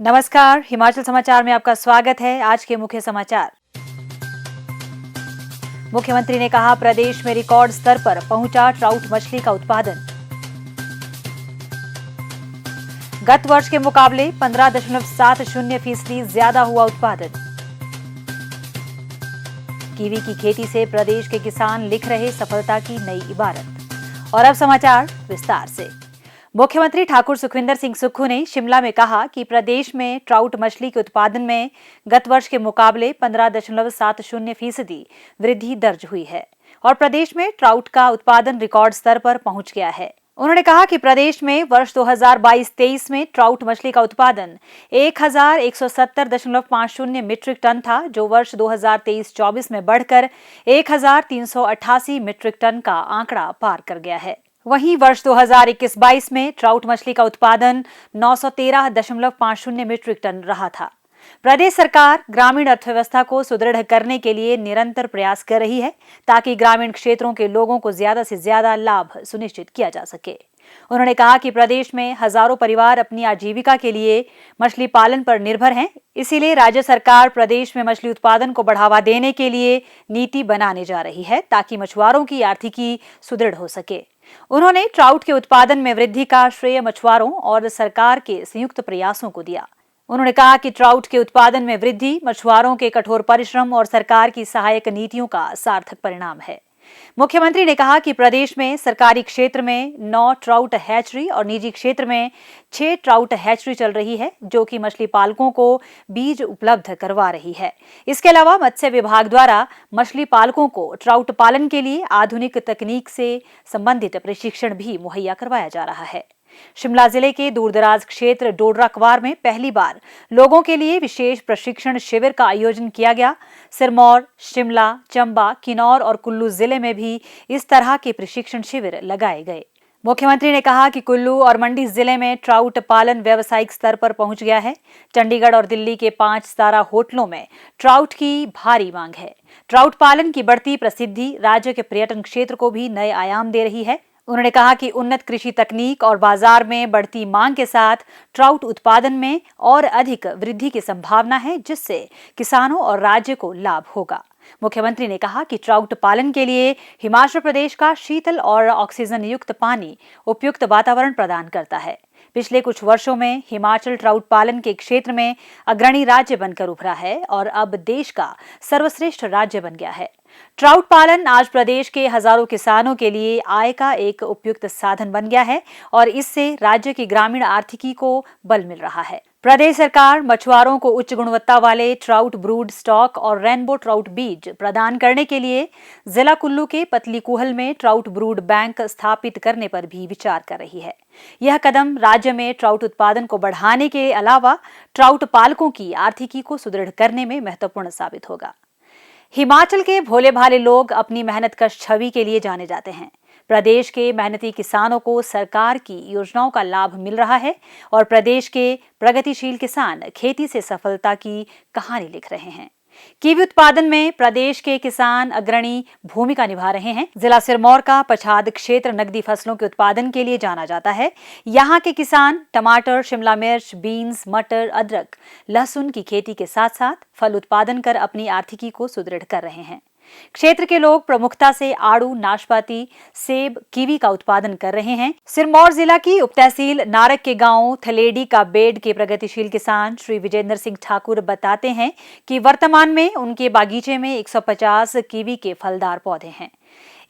नमस्कार, हिमाचल समाचार में आपका स्वागत है। आज के मुख्य समाचार। मुख्यमंत्री ने कहा, प्रदेश में रिकॉर्ड स्तर पर पहुंचा ट्राउट मछली का उत्पादन। गत वर्ष के मुकाबले 15.70% ज्यादा हुआ उत्पादन। कीवी की खेती से प्रदेश के किसान लिख रहे सफलता की नई इबारत। और अब समाचार विस्तार से। मुख्यमंत्री ठाकुर सुखविंदर सिंह सुक्खू ने शिमला में कहा कि प्रदेश में ट्राउट मछली के उत्पादन में गत वर्ष के मुकाबले 15.70% वृद्धि दर्ज हुई है और प्रदेश में ट्राउट का उत्पादन रिकॉर्ड स्तर पर पहुंच गया है। उन्होंने कहा कि प्रदेश में वर्ष 2022-23 में ट्राउट मछली का उत्पादन 1170.50 मीट्रिक टन था, जो वर्ष 2023-24 में बढ़कर 1388 मीट्रिक टन का आंकड़ा पार कर गया है। वहीं वर्ष 2021-22 में ट्राउट मछली का उत्पादन 913.50 मीट्रिक टन रहा था। प्रदेश सरकार ग्रामीण अर्थव्यवस्था को सुदृढ़ करने के लिए निरंतर प्रयास कर रही है ताकि ग्रामीण क्षेत्रों के लोगों को ज्यादा से ज्यादा लाभ सुनिश्चित किया जा सके। उन्होंने कहा कि प्रदेश में हजारों परिवार अपनी आजीविका के लिए मछली पालन पर निर्भर हैं, इसीलिए राज्य सरकार प्रदेश में मछली उत्पादन को बढ़ावा देने के लिए नीति बनाने जा रही है ताकि मछुआरों की आर्थिकी सुदृढ़ हो सके। उन्होंने ट्राउट के उत्पादन में वृद्धि का श्रेय मछुआरों और सरकार के संयुक्त प्रयासों को दिया। उन्होंने कहा कि ट्राउट के उत्पादन में वृद्धि मछुआरों के कठोर परिश्रम और सरकार की सहायक नीतियों का सार्थक परिणाम है। मुख्यमंत्री ने कहा कि प्रदेश में सरकारी क्षेत्र में 9 ट्राउट हैचरी और निजी क्षेत्र में 6 ट्राउट हैचरी चल रही है, जो कि मछली पालकों को बीज उपलब्ध करवा रही है। इसके अलावा मत्स्य विभाग द्वारा मछली पालकों को ट्राउट पालन के लिए आधुनिक तकनीक से संबंधित प्रशिक्षण भी मुहैया करवाया जा रहा है। शिमला जिले के दूरदराज क्षेत्र डोडरा क्वार में पहली बार लोगों के लिए विशेष प्रशिक्षण शिविर का आयोजन किया गया। सिरमौर, शिमला, चंबा, किन्नौर और कुल्लू जिले में भी इस तरह के प्रशिक्षण शिविर लगाए गए। मुख्यमंत्री ने कहा कि कुल्लू और मंडी जिले में ट्राउट पालन व्यावसायिक स्तर पर पहुंच गया है। चंडीगढ़ और दिल्ली के 5 सितारा होटलों में ट्राउट की भारी मांग है। ट्राउट पालन की बढ़ती प्रसिद्धि राज्य के पर्यटन क्षेत्र को भी नए आयाम दे रही है। उन्होंने कहा कि उन्नत कृषि तकनीक और बाजार में बढ़ती मांग के साथ ट्राउट उत्पादन में और अधिक वृद्धि की संभावना है, जिससे किसानों और राज्य को लाभ होगा। मुख्यमंत्री ने कहा कि ट्राउट पालन के लिए हिमाचल प्रदेश का शीतल और ऑक्सीजन युक्त पानी उपयुक्त वातावरण प्रदान करता है। पिछले कुछ वर्षों में हिमाचल ट्राउट पालन के क्षेत्र में अग्रणी राज्य बनकर उभरा है और अब देश का सर्वश्रेष्ठ राज्य बन गया है। ट्राउट पालन आज प्रदेश के हजारों किसानों के लिए आय का एक उपयुक्त साधन बन गया है और इससे राज्य की ग्रामीण आर्थिकी को बल मिल रहा है। प्रदेश सरकार मछुआरों को उच्च गुणवत्ता वाले ट्राउट ब्रूड स्टॉक और रेनबो ट्राउट बीज प्रदान करने के लिए जिला कुल्लू के पतलीकूहल में ट्राउट ब्रूड बैंक स्थापित करने पर भी विचार कर रही है। यह कदम राज्य में ट्राउट उत्पादन को बढ़ाने के अलावा ट्राउट पालकों की आर्थिकी को सुदृढ़ करने में महत्वपूर्ण साबित होगा। हिमाचल के भोले भाले लोग अपनी मेहनतकश छवि के लिए जाने जाते हैं। प्रदेश के मेहनती किसानों को सरकार की योजनाओं का लाभ मिल रहा है और प्रदेश के प्रगतिशील किसान खेती से सफलता की कहानी लिख रहे हैं। कीवी उत्पादन में प्रदेश के किसान अग्रणी भूमिका निभा रहे हैं। जिला सिरमौर का पछाद क्षेत्र नकदी फसलों के उत्पादन के लिए जाना जाता है। यहाँ के किसान टमाटर, शिमला मिर्च, बीन्स, मटर, अदरक, लहसुन की खेती के साथ साथ फल उत्पादन कर अपनी आर्थिकी को सुदृढ़ कर रहे हैं। क्षेत्र के लोग प्रमुखता से आड़ू, नाशपाती, सेब, कीवी का उत्पादन कर रहे हैं। सिरमौर जिला की उपतहसील नारक के गांव थलेडी का बेड के प्रगतिशील किसान श्री विजेंद्र सिंह ठाकुर बताते हैं कि वर्तमान में उनके बागीचे में 150 कीवी के फलदार पौधे हैं।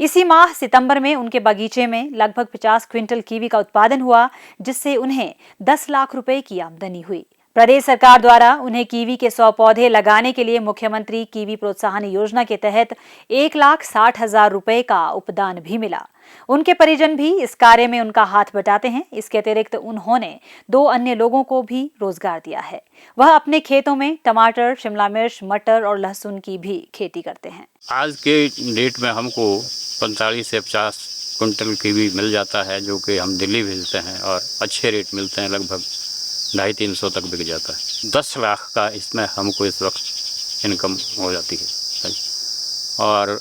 इसी माह सितंबर में उनके बागीचे में लगभग 50 क्विंटल कीवी का उत्पादन हुआ, जिससे उन्हें 10 लाख रुपए की आमदनी हुई। प्रदेश सरकार द्वारा उन्हें कीवी के 100 पौधे लगाने के लिए मुख्यमंत्री कीवी प्रोत्साहन योजना के तहत 1,60,000 रुपए का उपदान भी मिला। उनके परिजन भी इस कार्य में उनका हाथ बटाते हैं। इसके अतिरिक्त उन्होंने 2 अन्य लोगों को भी रोजगार दिया है। वह अपने खेतों में टमाटर, शिमला मिर्च, मटर और लहसुन की भी खेती करते हैं। आज के डेट में हमको 45 से 50 क्विंटल कीवी मिल जाता है, जो कि हम दिल्ली भेजते हैं और अच्छे रेट मिलते हैं, लगभग 250-300 तक बिक जाता है। 10 लाख का इसमें हमको इस वक्त इनकम हो जाती है। और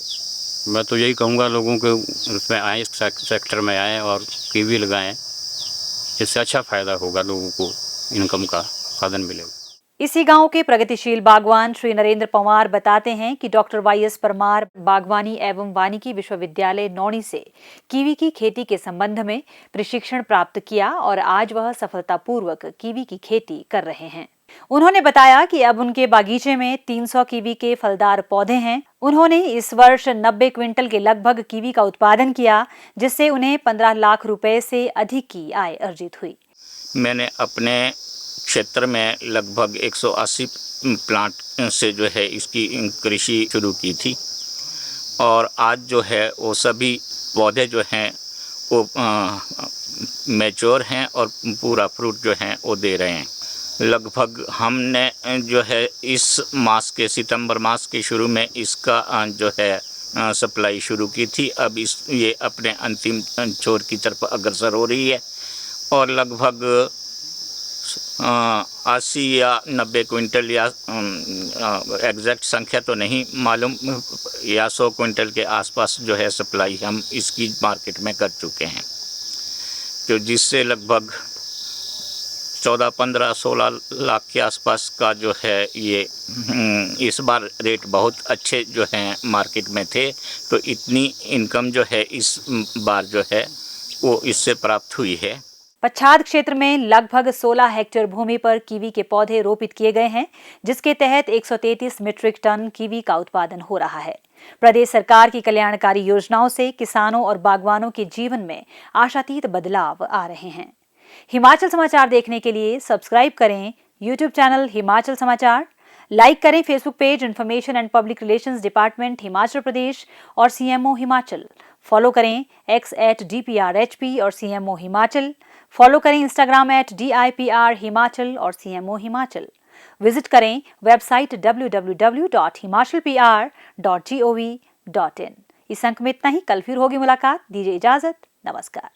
मैं तो यही कहूँगा लोगों को उसमें आए, इस सेक्टर में आएँ और कीवी लगाएं। इससे अच्छा फ़ायदा होगा लोगों को इनकम का उत्पादन मिलेगा। इसी गांव के प्रगतिशील बागवान श्री नरेंद्र पंवार बताते हैं कि डॉक्टर वाई.एस. परमार बागवानी एवं वानिकी विश्वविद्यालय नौणी से कीवी की खेती के संबंध में प्रशिक्षण प्राप्त किया और आज वह सफलतापूर्वक कीवी की खेती कर रहे हैं। उन्होंने बताया कि अब उनके बागीचे में 300 कीवी के फलदार पौधे हैं। उन्होंने इस वर्ष 90 क्विंटल के लगभग कीवी का उत्पादन किया, जिससे उन्हें 15 लाख रुपए से अधिक की आय अर्जित हुई। मैंने अपने क्षेत्र में लगभग 180 प्लांट से जो है इसकी कृषि शुरू की थी और आज जो है वो सभी पौधे जो हैं वो मैच्योर हैं और पूरा फ्रूट जो है वो दे रहे हैं। लगभग हमने जो है इस मास के सितंबर मास के शुरू में इसका जो है सप्लाई शुरू की थी। अब ये अपने अंतिम छोर की तरफ अग्रसर हो रही है और लगभग 80 या 90 क्विंटल या एग्जैक्ट संख्या तो नहीं मालूम या 100 क्विंटल के आसपास जो है सप्लाई हम इसकी मार्केट में कर चुके हैं, तो जिससे लगभग 14, 15, 16 लाख के आसपास का जो है ये इस बार रेट बहुत अच्छे जो हैं मार्केट में थे, तो इतनी इनकम जो है इस बार जो है वो इससे प्राप्त हुई है। पच्छाद क्षेत्र में लगभग 16 हेक्टेयर भूमि पर कीवी के पौधे रोपित किए गए हैं, जिसके तहत 133 मीट्रिक टन कीवी का उत्पादन हो रहा है। प्रदेश सरकार की कल्याणकारी योजनाओं से किसानों और बागवानों के जीवन में आशातीत बदलाव आ रहे हैं। हिमाचल समाचार देखने के लिए सब्सक्राइब करें यूट्यूब चैनल हिमाचल समाचार, लाइक करें Facebook page information and public relations department Himachal Pradesh और सीएमओ हिमाचल, फॉलो करें x@DPRHP और सीएमओ हिमाचल, फॉलो करें इंस्टाग्राम @DIPR हिमाचल और सीएमओ हिमाचल, विजिट करें वेबसाइट www.himachalpr.gov.in। इस अंक में इतना ही, कल फिर होगी मुलाकात। दीजिए इजाजत, नमस्कार।